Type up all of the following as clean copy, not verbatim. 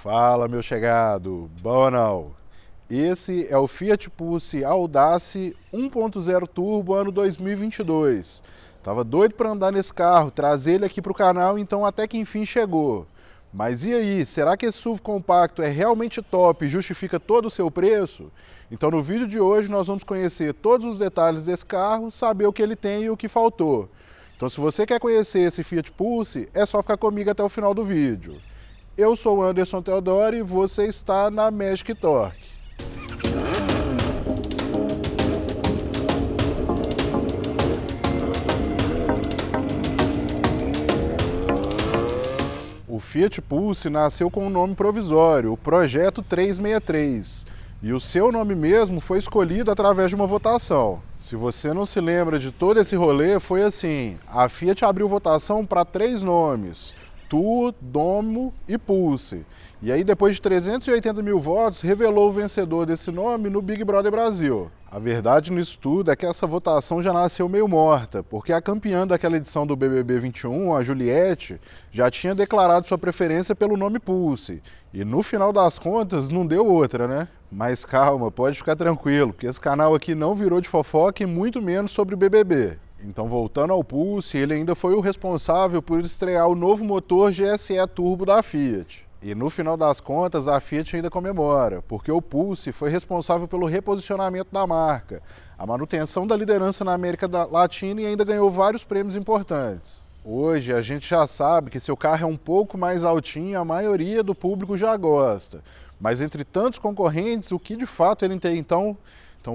Fala, meu chegado, bom ou não? Esse é o Fiat Pulse Audace 1.0 Turbo ano 2022. Tava doido para andar nesse carro, trazer ele aqui para o canal, então até que enfim chegou. Mas e aí, será que esse SUV compacto é realmente top e justifica todo o seu preço? Então no vídeo de hoje nós vamos conhecer todos os detalhes desse carro, saber o que ele tem e o que faltou. Então se você quer conhecer esse Fiat Pulse, é só ficar comigo até o final do vídeo. Eu sou o Anderson Teodoro e você está na Magic Torque. O Fiat Pulse nasceu com um nome provisório, o Projeto 363. E o seu nome mesmo foi escolhido através de uma votação. Se você não se lembra de todo esse rolê, foi assim: a Fiat abriu votação para 3 nomes: Tuo, Domo e Pulse. E aí, depois de 380 mil votos, revelou o vencedor desse nome no Big Brother Brasil. A verdade nisso tudo é que essa votação já nasceu meio morta, porque a campeã daquela edição do BBB 21, a Juliette, já tinha declarado sua preferência pelo nome Pulse. E no final das contas, não deu outra, né? Mas calma, pode ficar tranquilo, que esse canal aqui não virou de fofoca e muito menos sobre o BBB. Então, voltando ao Pulse, ele ainda foi o responsável por estrear o novo motor GSE Turbo da Fiat. E no final das contas, a Fiat ainda comemora, porque o Pulse foi responsável pelo reposicionamento da marca, a manutenção da liderança na América Latina e ainda ganhou vários prêmios importantes. Hoje a gente já sabe que seu carro é um pouco mais altinho, a maioria do público já gosta. Mas entre tantos concorrentes, o que de fato ele tem então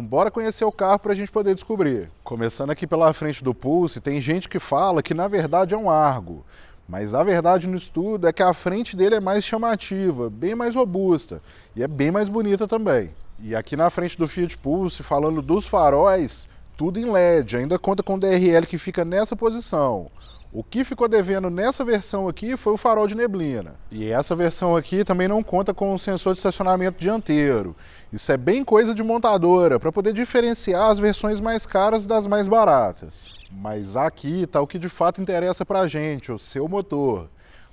bora conhecer o carro para a gente poder descobrir. Começando aqui pela frente do Pulse, tem gente que fala que na verdade é um Argo. Mas a verdade no estudo é que a frente dele é mais chamativa, bem mais robusta e é bem mais bonita também. E aqui na frente do Fiat Pulse, falando dos faróis, tudo em LED, ainda conta com o DRL que fica nessa posição. O que ficou devendo nessa versão aqui foi o farol de neblina. E essa versão aqui também não conta com o sensor de estacionamento dianteiro. Isso é bem coisa de montadora, para poder diferenciar as versões mais caras das mais baratas. Mas aqui está o que de fato interessa para a gente, o seu motor.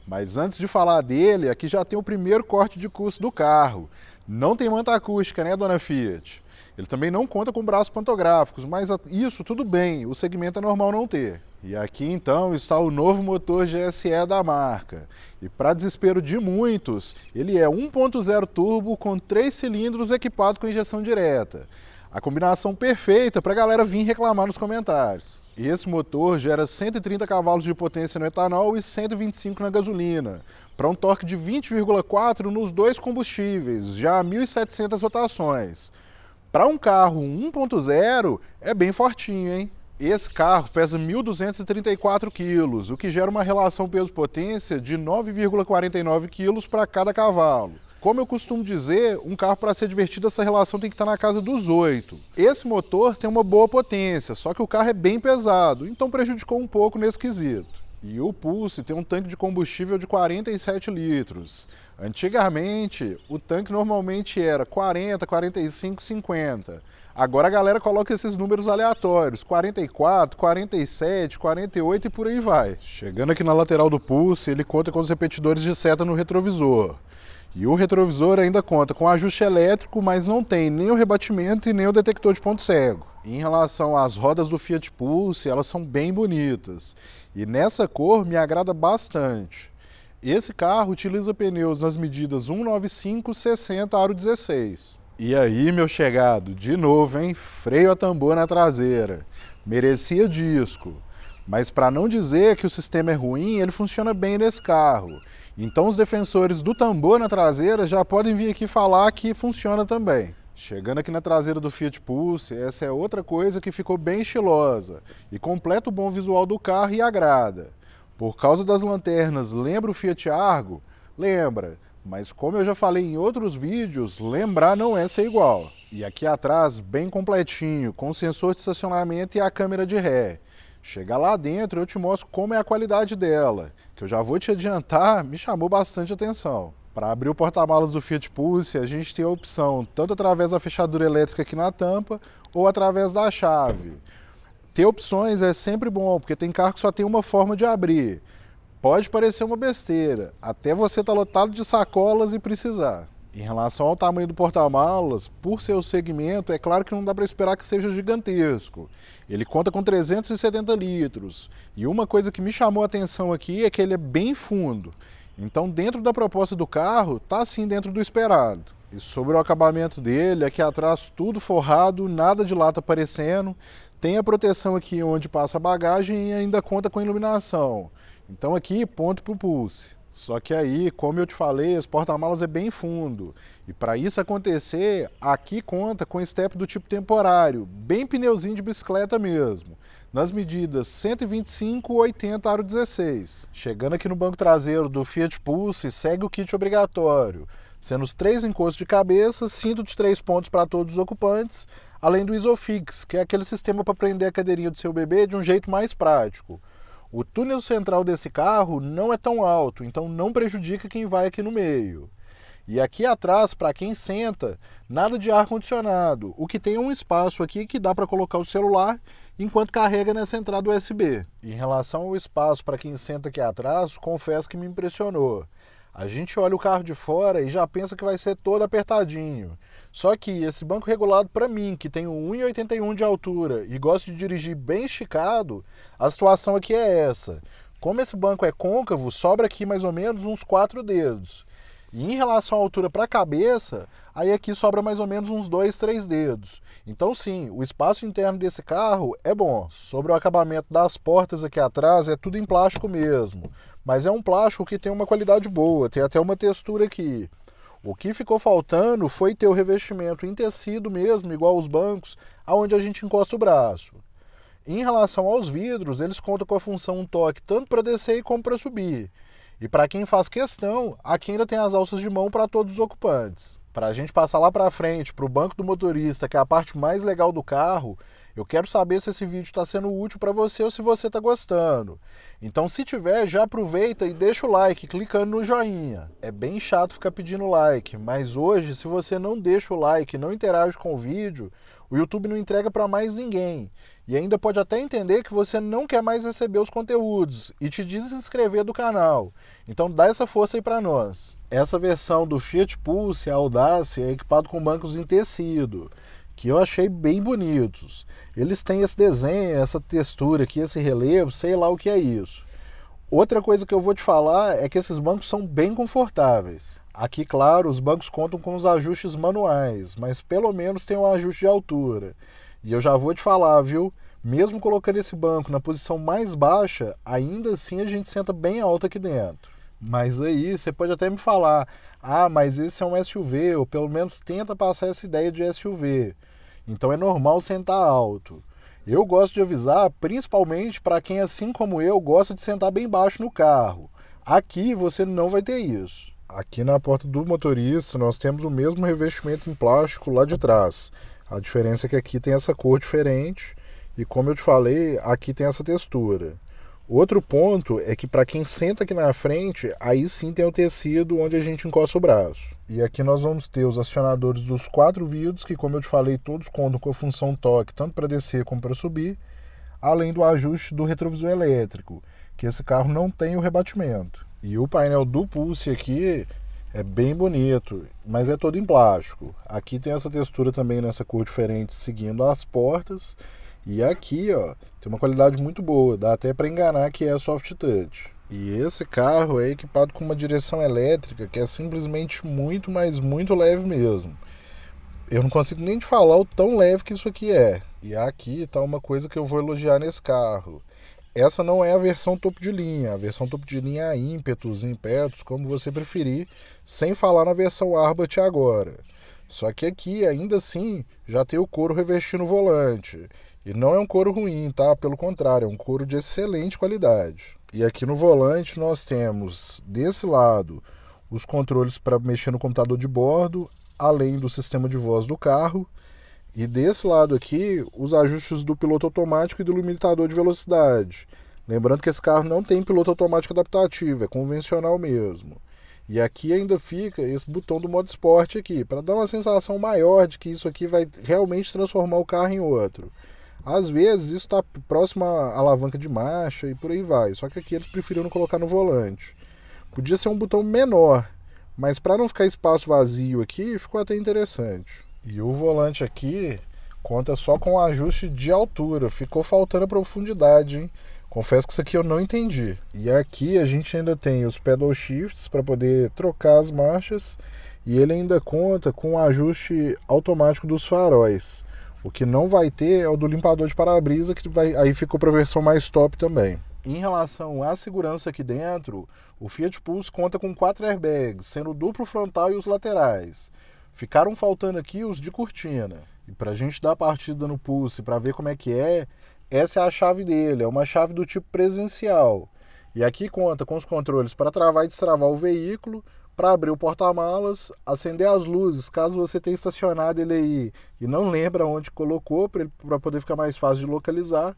Mas antes de falar dele, aqui já tem o primeiro corte de custo do carro. Não tem manta acústica, né, dona Fiat? Ele também não conta com braços pantográficos, mas isso tudo bem, o segmento é normal não ter. E aqui então está o novo motor GSE da marca. E para desespero de muitos, ele é 1.0 turbo com 3 cilindros equipado com injeção direta. A combinação perfeita para a galera vir reclamar nos comentários. Esse motor gera 130 cavalos de potência no etanol e 125 na gasolina, para um torque de 20,4 nos dois combustíveis, já a 1.700 rotações. Para um carro 1.0 é bem fortinho, hein? Esse carro pesa 1.234 quilos, o que gera uma relação peso-potência de 9,49 quilos para cada cavalo. Como eu costumo dizer, um carro para ser divertido, essa relação tem que estar na casa dos 8. Esse motor tem uma boa potência, só que o carro é bem pesado, então prejudicou um pouco nesse quesito. E o Pulse tem um tanque de combustível de 47 litros. Antigamente, o tanque normalmente era 40, 45, 50. Agora a galera coloca esses números aleatórios, 44, 47, 48 e por aí vai. Chegando aqui na lateral do Pulse, ele conta com os repetidores de seta no retrovisor. E o retrovisor ainda conta com ajuste elétrico, mas não tem nem o rebatimento e nem o detector de ponto cego. Em relação às rodas do Fiat Pulse, elas são bem bonitas. E nessa cor me agrada bastante. Esse carro utiliza pneus nas medidas 195/60 aro 16. E aí, meu chegado, de novo, hein? Freio a tambor na traseira. Merecia disco. Mas para não dizer que o sistema é ruim, ele funciona bem nesse carro. Então os defensores do tambor na traseira já podem vir aqui falar que funciona também. Chegando aqui na traseira do Fiat Pulse, essa é outra coisa que ficou bem estilosa e completa o bom visual do carro e agrada. Por causa das lanternas, lembra o Fiat Argo? Lembra, mas como eu já falei em outros vídeos, lembrar não é ser igual. E aqui atrás, bem completinho, com sensor de estacionamento e a câmera de ré. Chega lá dentro, eu te mostro como é a qualidade dela, que eu já vou te adiantar, me chamou bastante atenção. Para abrir o porta-malas do Fiat Pulse, a gente tem a opção tanto através da fechadura elétrica aqui na tampa ou através da chave. Ter opções é sempre bom, porque tem carro que só tem uma forma de abrir. Pode parecer uma besteira, até você estar lotado de sacolas e precisar. Em relação ao tamanho do porta-malas, por seu segmento, é claro que não dá para esperar que seja gigantesco. Ele conta com 370 litros. E uma coisa que me chamou a atenção aqui é que ele é bem fundo. Então, dentro da proposta do carro, tá sim dentro do esperado. E sobre o acabamento dele, aqui atrás tudo forrado, nada de lata aparecendo. Tem a proteção aqui onde passa a bagagem e ainda conta com iluminação. Então aqui, ponto pro Pulse. Só que aí, como eu te falei, esse porta-malas é bem fundo. E para isso acontecer, aqui conta com step do tipo temporário, bem pneuzinho de bicicleta mesmo. Nas medidas 125/80 aro 16. Chegando aqui no banco traseiro do Fiat Pulse, segue o kit obrigatório, sendo os 3 encostos de cabeça, cinto de 3 pontos para todos os ocupantes, além do Isofix, que é aquele sistema para prender a cadeirinha do seu bebê de um jeito mais prático. O túnel central desse carro não é tão alto, então não prejudica quem vai aqui no meio. E aqui atrás, para quem senta, nada de ar-condicionado. O que tem é um espaço aqui que dá para colocar o celular enquanto carrega nessa entrada USB. Em relação ao espaço para quem senta aqui atrás, confesso que me impressionou. A gente olha o carro de fora e já pensa que vai ser todo apertadinho. Só que esse banco regulado para mim, que tenho 1,81 de altura e gosto de dirigir bem esticado, a situação aqui é essa. Como esse banco é côncavo, sobra aqui mais ou menos uns 4 dedos. E em relação à altura para a cabeça, aí aqui sobra mais ou menos uns 2, 3 dedos. Então sim, o espaço interno desse carro é bom. Sobre o acabamento das portas aqui atrás, é tudo em plástico mesmo. Mas é um plástico que tem uma qualidade boa, tem até uma textura aqui. O que ficou faltando foi ter o revestimento em tecido mesmo, igual os bancos, aonde a gente encosta o braço. Em relação aos vidros, eles contam com a função um toque tanto para descer como para subir. E para quem faz questão, aqui ainda tem as alças de mão para todos os ocupantes. Para a gente passar lá para frente, para o banco do motorista, que é a parte mais legal do carro, eu quero saber se esse vídeo está sendo útil para você ou se você está gostando. Então, se tiver, já aproveita e deixa o like, clicando no joinha. É bem chato ficar pedindo like, mas hoje, se você não deixa o like e não interage com o vídeo, o YouTube não entrega para mais ninguém. E ainda pode até entender que você não quer mais receber os conteúdos e te desinscrever do canal. Então dá essa força aí para nós. Essa versão do Fiat Pulse, a Audacia, é equipado com bancos em tecido, que eu achei bem bonitos. Eles têm esse desenho, essa textura aqui, esse relevo, sei lá o que é isso. Outra coisa que eu vou te falar é que esses bancos são bem confortáveis. Aqui, claro, os bancos contam com os ajustes manuais, mas pelo menos tem um ajuste de altura. E eu já vou te falar, viu? Mesmo colocando esse banco na posição mais baixa, ainda assim a gente senta bem alto aqui dentro. Mas aí você pode até me falar, mas esse é um SUV, ou pelo menos tenta passar essa ideia de SUV. Então é normal sentar alto. Eu gosto de avisar, principalmente para quem, assim como eu, gosta de sentar bem baixo no carro. Aqui você não vai ter isso. Aqui na porta do motorista nós temos o mesmo revestimento em plástico lá de trás. A diferença é que aqui tem essa cor diferente e, como eu te falei, aqui tem essa textura. Outro ponto é que para quem senta aqui na frente, aí sim tem o tecido onde a gente encosta o braço. E aqui nós vamos ter os acionadores dos 4 vidros, que, como eu te falei, todos contam com a função toque, tanto para descer como para subir, além do ajuste do retrovisor elétrico, que esse carro não tem o rebatimento. E o painel do Pulse aqui é bem bonito, mas é todo em plástico. Aqui tem essa textura também nessa cor diferente, seguindo as portas. E aqui, ó, tem uma qualidade muito boa, dá até para enganar que é soft touch. E esse carro é equipado com uma direção elétrica que é simplesmente muito, mas muito leve mesmo. Eu não consigo nem te falar o tão leve que isso aqui é. E aqui está uma coisa que eu vou elogiar nesse carro. Essa não é a versão topo de linha. A versão topo de linha é a Impetus, como você preferir, sem falar na versão Arbat agora. Só que aqui, ainda assim, já tem o couro revestindo o volante. E não é um couro ruim, tá? Pelo contrário, é um couro de excelente qualidade. E aqui no volante nós temos, desse lado, os controles para mexer no computador de bordo, além do sistema de voz do carro. E desse lado aqui, os ajustes do piloto automático e do limitador de velocidade. Lembrando que esse carro não tem piloto automático adaptativo, é convencional mesmo. E aqui ainda fica esse botão do modo esporte aqui, para dar uma sensação maior de que isso aqui vai realmente transformar o carro em outro. Às vezes isso está próximo à alavanca de marcha e por aí vai, só que aqui eles preferiram colocar no volante. Podia ser um botão menor, mas para não ficar espaço vazio aqui, ficou até interessante. E o volante aqui conta só com o ajuste de altura, ficou faltando a profundidade, hein? Confesso que isso aqui eu não entendi. E aqui a gente ainda tem os pedal shifts para poder trocar as marchas e ele ainda conta com o ajuste automático dos faróis. O que não vai ter é o do limpador de para-brisa, que aí ficou para a versão mais top também. Em relação à segurança aqui dentro, o Fiat Pulse conta com 4 airbags, sendo o duplo frontal e os laterais. Ficaram faltando aqui os de cortina. E para a gente dar a partida no Pulse para ver como é que é, essa é a chave dele, é uma chave do tipo presencial. E aqui conta com os controles para travar e destravar o veículo, para abrir o porta-malas, acender as luzes, caso você tenha estacionado ele aí e não lembra onde colocou, para poder ficar mais fácil de localizar.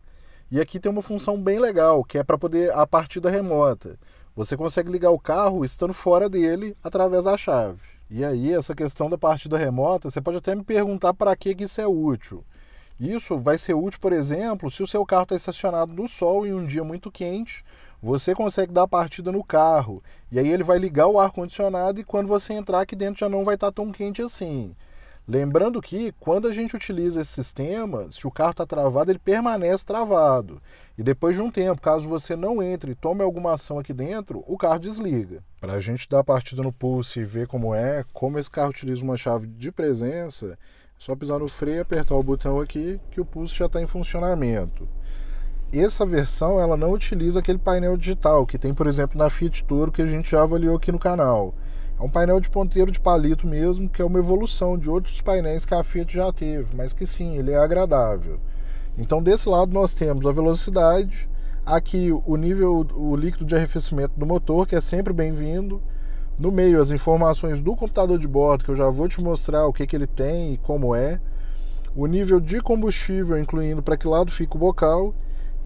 E aqui tem uma função bem legal, que é para poder a partida remota. Você consegue ligar o carro estando fora dele através da chave. E aí, essa questão da partida remota, você pode até me perguntar para que isso é útil. Isso vai ser útil, por exemplo, se o seu carro está estacionado no sol em um dia muito quente, você consegue dar a partida no carro. E aí ele vai ligar o ar-condicionado e quando você entrar aqui dentro já não vai estar tão quente assim. Lembrando que quando a gente utiliza esse sistema, se o carro está travado, ele permanece travado. E depois de um tempo, caso você não entre e tome alguma ação aqui dentro, o carro desliga. Para a gente dar a partida no Pulse e ver como esse carro utiliza uma chave de presença, é só pisar no freio e apertar o botão aqui que o Pulse já está em funcionamento. Essa versão ela não utiliza aquele painel digital que tem, por exemplo, na Fiat Toro, que a gente já avaliou aqui no canal. É um painel de ponteiro de palito mesmo, que é uma evolução de outros painéis que a Fiat já teve, mas que sim, ele é agradável. Então desse lado nós temos a velocidade, aqui o líquido de arrefecimento do motor, que é sempre bem-vindo. No meio as informações do computador de bordo, que eu já vou te mostrar o que ele tem e como é. O nível de combustível, incluindo para que lado fica o bocal.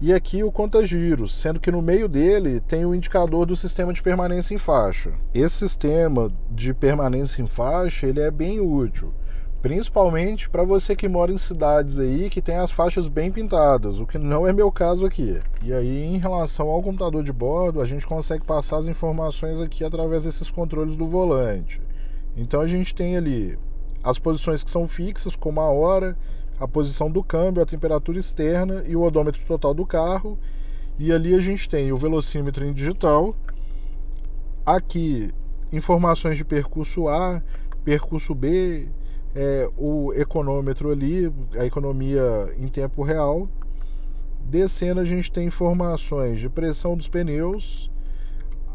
E aqui o conta-giros, sendo que no meio dele tem o indicador do sistema de permanência em faixa. Esse sistema de permanência em faixa ele é bem útil, principalmente para você que mora em cidades aí que tem as faixas bem pintadas, o que não é meu caso aqui. E aí, em relação ao computador de bordo, a gente consegue passar as informações aqui através desses controles do volante. Então a gente tem ali as posições que são fixas, como a hora, a posição do câmbio, a temperatura externa e o odômetro total do carro. E ali a gente tem o velocímetro em digital. Aqui, informações de percurso A, percurso B, o econômetro ali, a economia em tempo real. Descendo a gente tem informações de pressão dos pneus,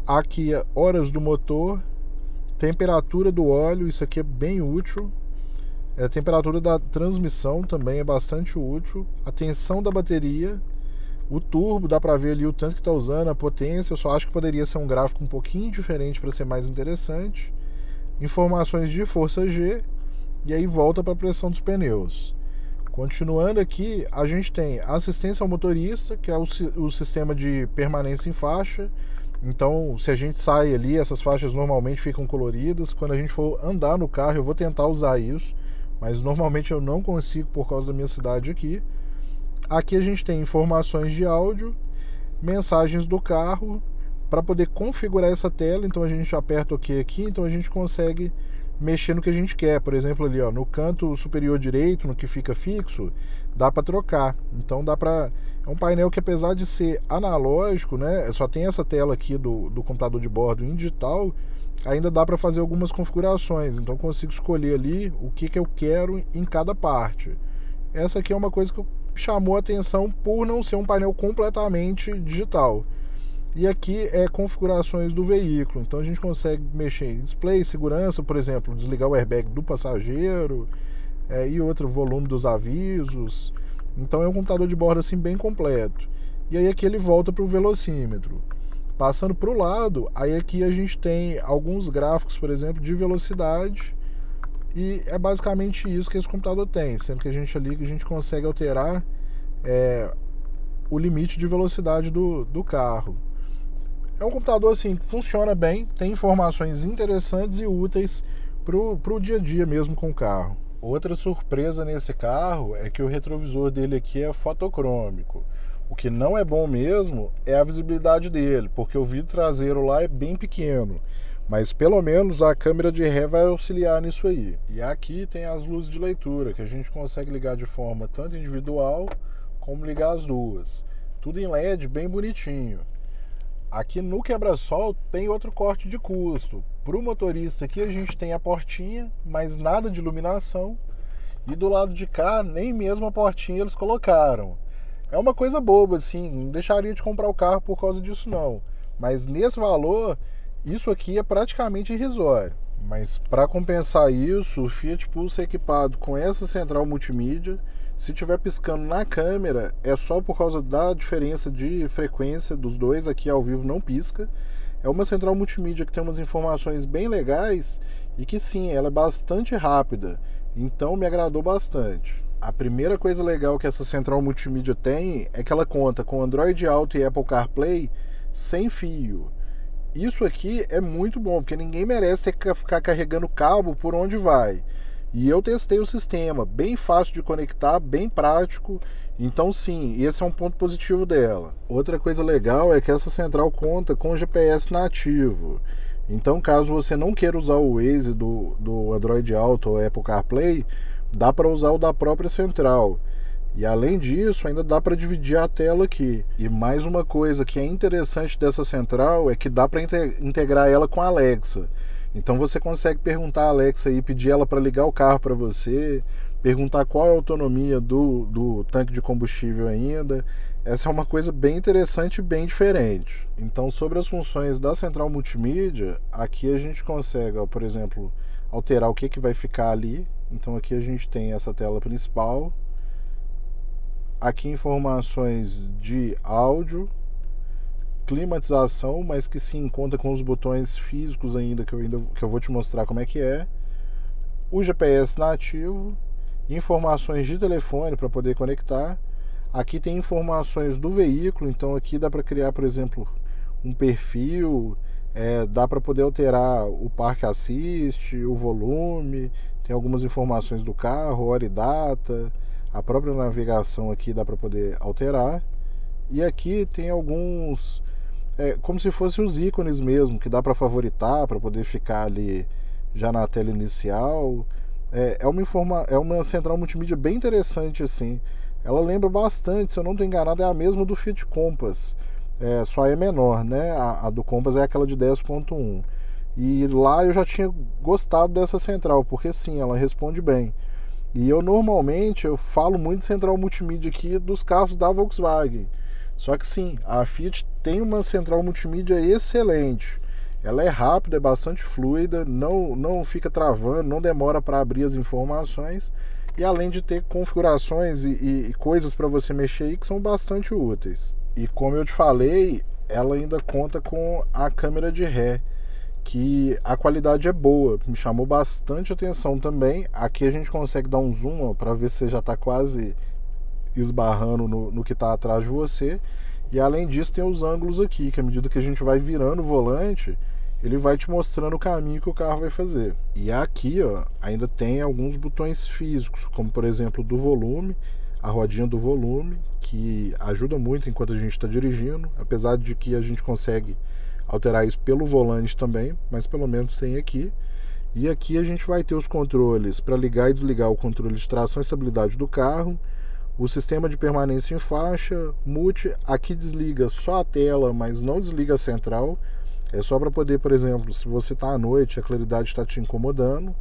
aqui horas do motor, temperatura do óleo, isso aqui é bem útil. A temperatura da transmissão também é bastante útil. A tensão da bateria. O turbo, dá para ver ali o tanto que está usando, a potência. Eu só acho que poderia ser um gráfico um pouquinho diferente para ser mais interessante. Informações de força G. E aí volta para a pressão dos pneus. Continuando aqui, a gente tem assistência ao motorista, que é o sistema de permanência em faixa. Então, se a gente sai ali, essas faixas normalmente ficam coloridas. Quando a gente for andar no carro, eu vou tentar usar isso, mas normalmente eu não consigo por causa da minha cidade aqui. Aqui a gente tem informações de áudio, mensagens do carro, para poder configurar essa tela. Então a gente aperta OK aqui, então a gente consegue mexer no que a gente quer. Por exemplo, ali no canto superior direito, no que fica fixo, dá para trocar. Então dá para... É um painel que, apesar de ser analógico, né, só tem essa tela aqui do computador de bordo em digital, ainda dá para fazer algumas configurações. Então eu consigo escolher ali o que eu quero em cada parte. Essa aqui é uma coisa que chamou a atenção por não ser um painel completamente digital. E aqui é configurações do veículo. Então a gente consegue mexer em display, segurança, por exemplo, desligar o airbag do passageiro, e outro volume dos avisos. Então é um computador de bordo assim bem completo. E aí aqui ele volta para o velocímetro. Passando para o lado, aí aqui a gente tem alguns gráficos, por exemplo, de velocidade. E é basicamente isso que esse computador tem, sendo que a gente ali a gente consegue alterar o limite de velocidade do carro. É um computador assim que funciona bem, tem informações interessantes e úteis para o dia a dia mesmo com o carro. Outra surpresa nesse carro é que o retrovisor dele aqui é fotocrômico. O que não é bom mesmo é a visibilidade dele, porque o vidro traseiro lá é bem pequeno. Mas pelo menos a câmera de ré vai auxiliar nisso aí. E aqui tem as luzes de leitura, que a gente consegue ligar de forma tanto individual como ligar as duas. Tudo em LED, bem bonitinho. Aqui no quebra-sol tem outro corte de custo. Para o motorista aqui a gente tem a portinha, mas nada de iluminação. E do lado de cá, nem mesmo a portinha eles colocaram. É uma coisa boba, assim, não deixaria de comprar o carro por causa disso não. Mas nesse valor, isso aqui é praticamente irrisório. Mas para compensar isso, o Fiat Pulse é equipado com essa central multimídia. Se estiver piscando na câmera, é só por causa da diferença de frequência dos dois, aqui ao vivo não pisca. É uma central multimídia que tem umas informações bem legais e que sim, ela é bastante rápida, então me agradou bastante. A primeira coisa legal que essa central multimídia tem é que ela conta com Android Auto e Apple CarPlay sem fio. Isso aqui é muito bom, porque ninguém merece ter que ficar carregando cabo por onde vai. E eu testei o sistema, bem fácil de conectar, bem prático. Então sim, esse é um ponto positivo dela. Outra coisa legal é que essa central conta com GPS nativo. Então caso você não queira usar o Waze do Android Auto ou Apple CarPlay, dá para usar o da própria central. E além disso, ainda dá para dividir a tela aqui. E mais uma coisa que é interessante dessa central é que dá para integrar ela com a Alexa. Então você consegue perguntar a Alexa e pedir ela para ligar o carro para você, perguntar qual é a autonomia do tanque de combustível ainda. Essa é uma coisa bem interessante e bem diferente. Então, sobre as funções da central multimídia, aqui a gente consegue, por exemplo, alterar o que vai ficar ali. Então aqui a gente tem essa tela principal. Aqui informações de áudio, climatização, mas que sim, conta com os botões físicos ainda, que eu vou te mostrar como é que é. O GPS nativo, informações de telefone para poder conectar. Aqui tem informações do veículo, então aqui dá para criar, por exemplo, um perfil, dá para poder alterar o Park Assist, o volume, tem algumas informações do carro, hora e data. A própria navegação aqui dá para poder alterar. E aqui tem alguns, como se fossem os ícones mesmo, que dá para favoritar, para poder ficar ali já na tela inicial. É uma central multimídia bem interessante assim. Ela lembra bastante, se eu não estou enganado, é a mesma do Fiat Compass. Só é menor, né? A do Compass é aquela de 10.1. E lá eu já tinha gostado dessa central, porque sim, ela responde bem. E eu falo muito de central multimídia aqui dos carros da Volkswagen. Só que sim, a Fiat tem uma central multimídia excelente. Ela é rápida, é bastante fluida, não fica travando, não demora para abrir as informações. E além de ter configurações e coisas para você mexer aí que são bastante úteis. E como eu te falei, ela ainda conta com a câmera de ré, que a qualidade é boa, me chamou bastante atenção também. Aqui a gente consegue dar um zoom para ver se você já está quase esbarrando no que está atrás de você. E além disso tem os ângulos aqui, que à medida que a gente vai virando o volante, ele vai te mostrando o caminho que o carro vai fazer. E aqui ainda tem alguns botões físicos, como por exemplo do volume, a rodinha do volume, que ajuda muito enquanto a gente está dirigindo, apesar de que a gente consegue alterar isso pelo volante também, mas pelo menos tem aqui. E aqui a gente vai ter os controles para ligar e desligar o controle de tração e estabilidade do carro, o sistema de permanência em faixa, multi. Aqui desliga só a tela, mas não desliga a central. É só para poder, por exemplo, se você está à noite, a claridade está te incomodando,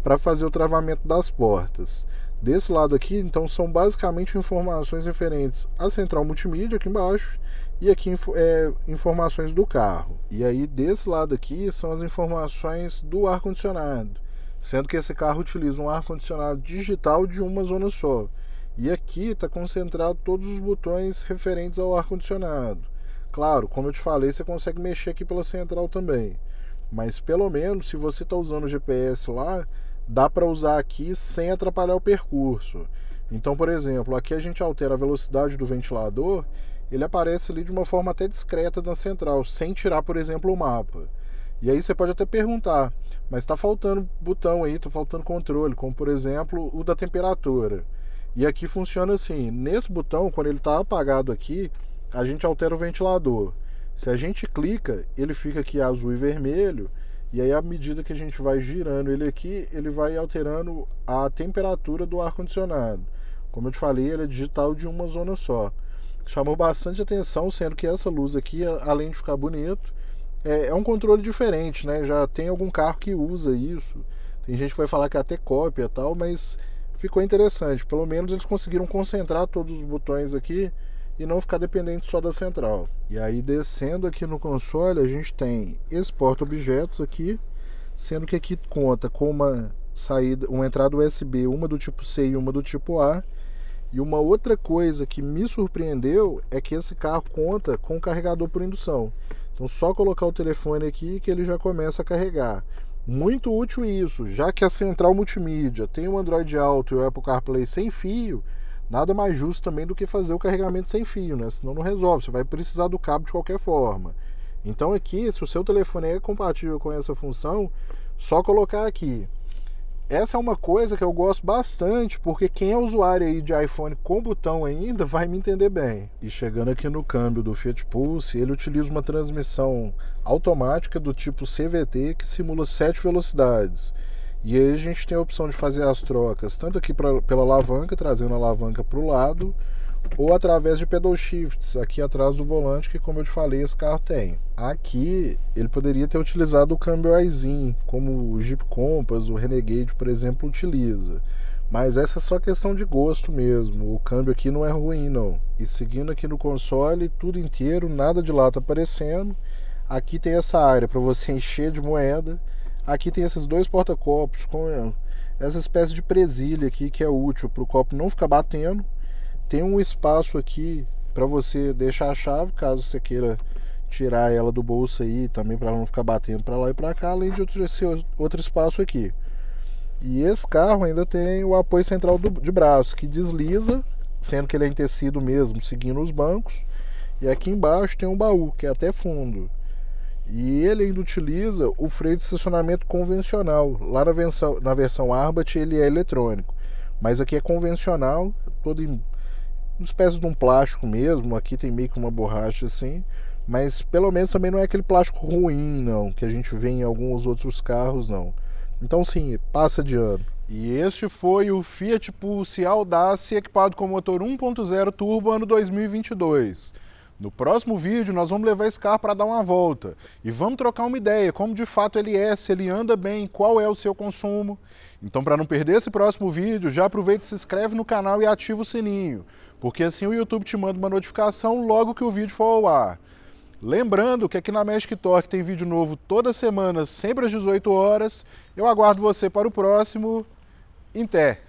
para fazer o travamento das portas. Desse lado aqui, então, são basicamente informações referentes à central multimídia aqui embaixo, e aqui informações do carro. E aí desse lado aqui são as informações do ar-condicionado, sendo que esse carro utiliza um ar-condicionado digital de uma zona só. E aqui está concentrado todos os botões referentes ao ar-condicionado. Claro, como eu te falei, você consegue mexer aqui pela central também, mas pelo menos se você está usando o GPS lá, dá para usar aqui sem atrapalhar o percurso. Então, por exemplo, aqui a gente altera a velocidade do ventilador, ele aparece ali de uma forma até discreta na central, sem tirar, por exemplo, o mapa. E aí você pode até perguntar, mas está faltando botão aí, está faltando controle, como por exemplo o da temperatura. E aqui funciona assim, nesse botão, quando ele está apagado aqui, a gente altera o ventilador. Se a gente clica, ele fica aqui azul e vermelho, e aí à medida que a gente vai girando ele aqui, ele vai alterando a temperatura do ar-condicionado. Como eu te falei, ele é digital de uma zona só. Chamou bastante atenção, sendo que essa luz aqui, além de ficar bonito, é um controle diferente, né? Já tem algum carro que usa isso. Tem gente que vai falar que é até cópia e tal, mas ficou interessante. Pelo menos eles conseguiram concentrar todos os botões aqui e não ficar dependente só da central. E aí descendo aqui no console, a gente tem esse porta-objetos aqui, sendo que aqui conta com uma saída, uma entrada USB, uma do tipo C e uma do tipo A. E uma outra coisa que me surpreendeu é que esse carro conta com carregador por indução. Então só colocar o telefone aqui que ele já começa a carregar. Muito útil isso, já que a central multimídia tem o Android Auto e o Apple CarPlay sem fio, nada mais justo também do que fazer o carregamento sem fio, né? Senão não resolve, você vai precisar do cabo de qualquer forma. Então aqui, se o seu telefone é compatível com essa função, só colocar aqui. Essa é uma coisa que eu gosto bastante, porque quem é usuário aí de iPhone com botão ainda vai me entender bem. E chegando aqui no câmbio do Fiat Pulse, ele utiliza uma transmissão automática do tipo CVT que simula 7 velocidades. E aí a gente tem a opção de fazer as trocas tanto aqui pela alavanca, trazendo a alavanca para o lado, ou através de pedal shifts aqui atrás do volante, que como eu te falei, esse carro tem. Aqui ele poderia ter utilizado o câmbio iZin, como o Jeep Compass, o Renegade, por exemplo, utiliza. Mas essa é só questão de gosto mesmo, o câmbio aqui não é ruim não. E seguindo aqui no console, tudo inteiro, nada de lata aparecendo. Aqui tem essa área para você encher de moeda. Aqui tem esses dois porta-copos com essa espécie de presilha aqui que é útil para o copo não ficar batendo. Tem um espaço aqui para você deixar a chave, caso você queira tirar ela do bolso aí, também para ela não ficar batendo para lá e para cá, além de outro espaço aqui. E esse carro ainda tem o apoio central de braço, que desliza, sendo que ele é em tecido mesmo, seguindo os bancos. E aqui embaixo tem um baú, que é até fundo. E ele ainda utiliza o freio de estacionamento convencional. Lá na versão Arbat ele é eletrônico, mas aqui é convencional, todo em uma espécie de um plástico mesmo. Aqui tem meio que uma borracha assim, mas pelo menos também não é aquele plástico ruim não, que a gente vê em alguns outros carros não. Então sim, passa de ano. E este foi o Fiat Pulse Audace equipado com motor 1.0 turbo ano 2022. No próximo vídeo nós vamos levar esse carro para dar uma volta e vamos trocar uma ideia, como de fato ele é, se ele anda bem, qual é o seu consumo. Então para não perder esse próximo vídeo, já aproveita e se inscreve no canal e ativa o sininho, porque assim o YouTube te manda uma notificação logo que o vídeo for ao ar. Lembrando que aqui na Magic Torque tem vídeo novo toda semana, sempre às 18 horas. Eu aguardo você para o próximo. Até!